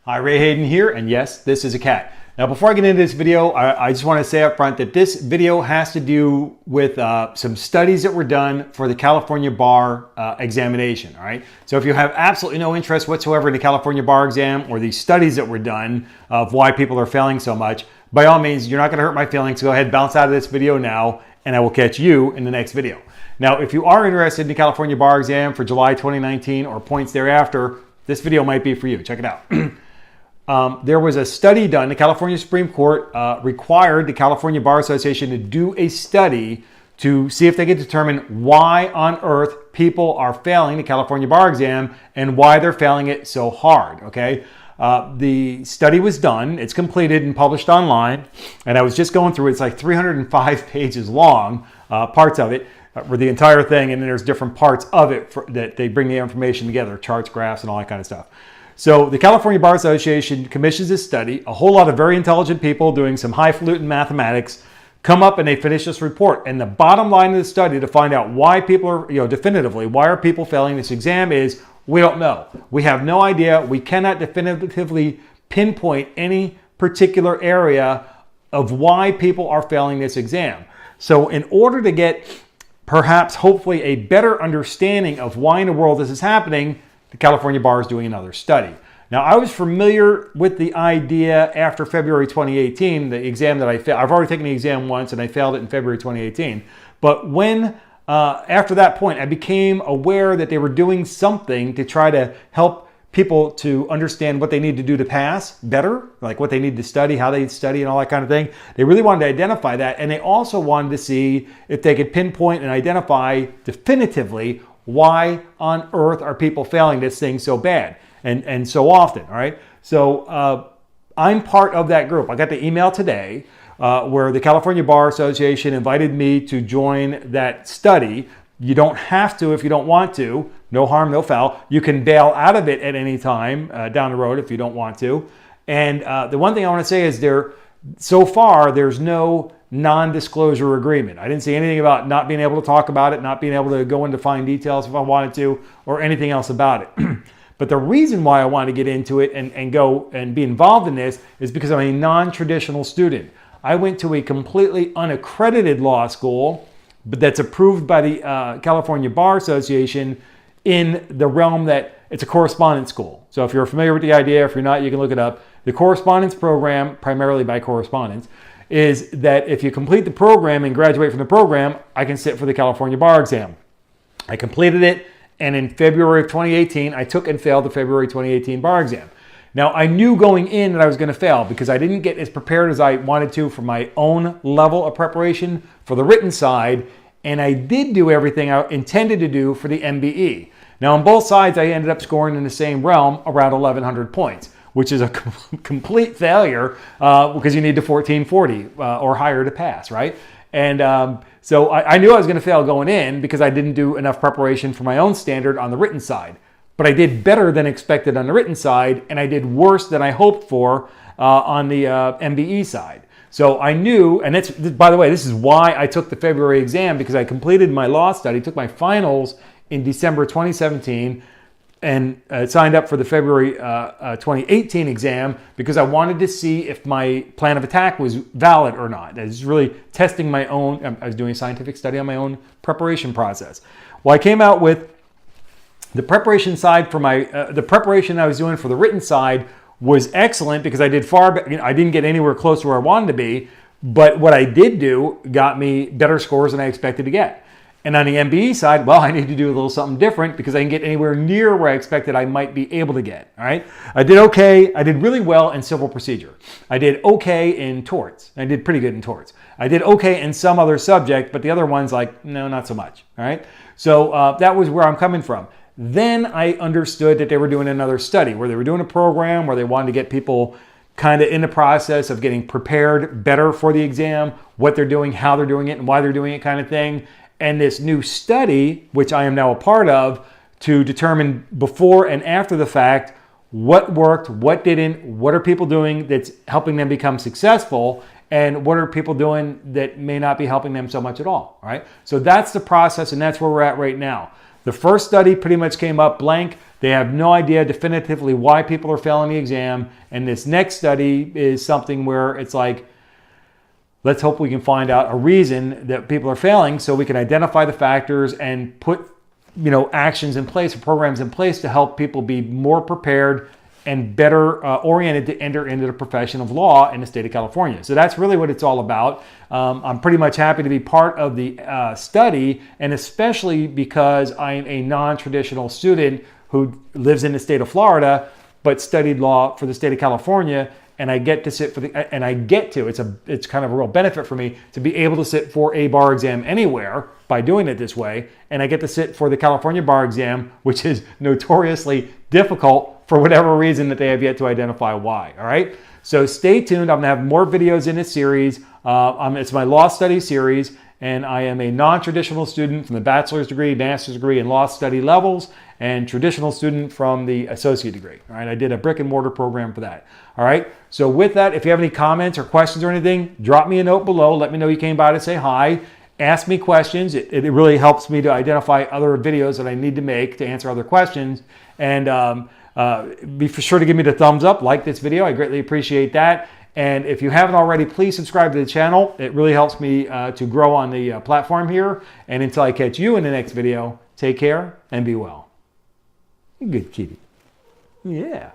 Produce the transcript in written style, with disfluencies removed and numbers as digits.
Hi, Hayden here, and yes, this is a cat. Now, before I get into this video, I just want to say up front that this video has to do with some studies that were done for the California bar examination, all right? So if you have absolutely no interest whatsoever in the California bar exam or these studies that were done of why people are failing so much, by all means, you're not going to hurt my feelings. So go ahead, bounce out of this video now, and I will catch you in the next video. Now, if you are interested in the California bar exam for July 2019 or points thereafter, this video might be for you. Check it out. There was a study done. The California Supreme Court required the California Bar Association to do a study to see if they could determine why on earth people are failing the California bar exam and why they're failing it so hard, okay? The study was done. It's completed and published online. And I was just going through it. It's like 305 pages long, parts of it, for the entire thing. And then there's different parts of it that they bring the information together, charts, graphs, and all that kind of stuff. So the California Bar Association commissions this study. A whole lot of very intelligent people doing some highfalutin mathematics come up and they finish this report. And the bottom line of the study to find out why people are, definitively, why are people failing this exam is we don't know. We have no idea. We cannot definitively pinpoint any particular area of why people are failing this exam. So in order to get perhaps hopefully a better understanding of why in the world this is happening, the California Bar is doing another study. Now, I was familiar with the idea after February 2018, the exam that I failed. I've already taken the exam once and I failed it in February 2018. But when, after that point, I became aware that they were doing something to try to help people to understand what they need to do to pass better, like what they need to study, how they study and all that kind of thing. They really wanted to identify that. And they also wanted to see if they could pinpoint and identify definitively why on earth are people failing this thing so bad and so often, all right? So I'm part of that group. I got the email today where the California Bar Association invited me to join that study. You don't have to if you don't want to. No harm, no foul. You can bail out of it at any time down the road if you don't want to. And the one thing I want to say is so far, there's no non-disclosure agreement. I didn't see anything about not being able to talk about it, not being able to go into fine details if I wanted to, or anything else about it. But the reason why I want to get into it and go and be involved in this is because I'm a non-traditional student. I went to a completely unaccredited law school, but that's approved by the California Bar Association in the realm that it's a correspondence school. So if you're familiar with the idea, if you're not, you can look it up. The correspondence program, primarily by correspondence, is that if you complete the program and graduate from the program, I can sit for the California bar exam. I completed it, and in February of 2018, I took and failed the February 2018 bar exam. Now, I knew going in that I was going to fail because I didn't get as prepared as I wanted to for my own level of preparation for the written side, and I did do everything I intended to do for the MBE. Now, on both sides, I ended up scoring in the same realm, around 1,100 points, which is a complete failure because you need to 1440 or higher to pass, right? And so I knew I was going to fail going in because I didn't do enough preparation for my own standard on the written side. But I did better than expected on the written side, and I did worse than I hoped for on the MBE side. So I knew, and that's, by the way, this is why I took the February exam, because I completed my law study, took my finals in December 2017, and signed up for the February 2018 exam because I wanted to see if my plan of attack was valid or not. I was really testing my own, I was doing a scientific study on my own preparation process. Well, I came out with the preparation side for the preparation I was doing for the written side was excellent because I did I didn't get anywhere close to where I wanted to be, but what I did do got me better scores than I expected to get. And on the MBE side, well, I need to do a little something different because I didn't get anywhere near where I expected I might be able to get, all right? I did okay. I did really well in civil procedure. I did okay in torts. I did pretty good in torts. I did okay in some other subject, but the other ones, like, no, not so much, all right? So that was where I'm coming from. Then I understood that they were doing another study where they were doing a program where they wanted to get people kind of in the process of getting prepared better for the exam, what they're doing, how they're doing it, and why they're doing it kind of thing. And this new study, which I am now a part of, to determine before and after the fact what worked, what didn't, what are people doing that's helping them become successful, and what are people doing that may not be helping them so much at all, right? So that's the process, and that's where we're at right now. The first study pretty much came up blank. They have no idea definitively why people are failing the exam. And this next study is something where it's like, let's hope we can find out a reason that people are failing so we can identify the factors and put, actions in place or programs in place to help people be more prepared and better oriented to enter into the profession of law in the state of California. So that's really what it's all about. I'm pretty much happy to be part of the study, and especially because I'm a non-traditional student who lives in the state of Florida, but studied law for the state of California. And I get to sit for it's kind of a real benefit for me to be able to sit for a bar exam anywhere by doing it this way. And I get to sit for the California bar exam, which is notoriously difficult for whatever reason that they have yet to identify why. All right. So stay tuned. I'm gonna have more videos in this series. It's my law study series, and I am a non-traditional student from the bachelor's degree, master's degree, and law study levels, and traditional student from the associate degree. All right, I did a brick and mortar program for that. All right, so with that, if you have any comments or questions or anything, drop me a note below. Let me know you came by to say hi. Ask me questions. It really helps me to identify other videos that I need to make to answer other questions. And be sure to give me the thumbs up, like this video. I greatly appreciate that. And if you haven't already, please subscribe to the channel. It really helps me to grow on the platform here. And until I catch you in the next video, take care and be well. Good kitty. Yeah.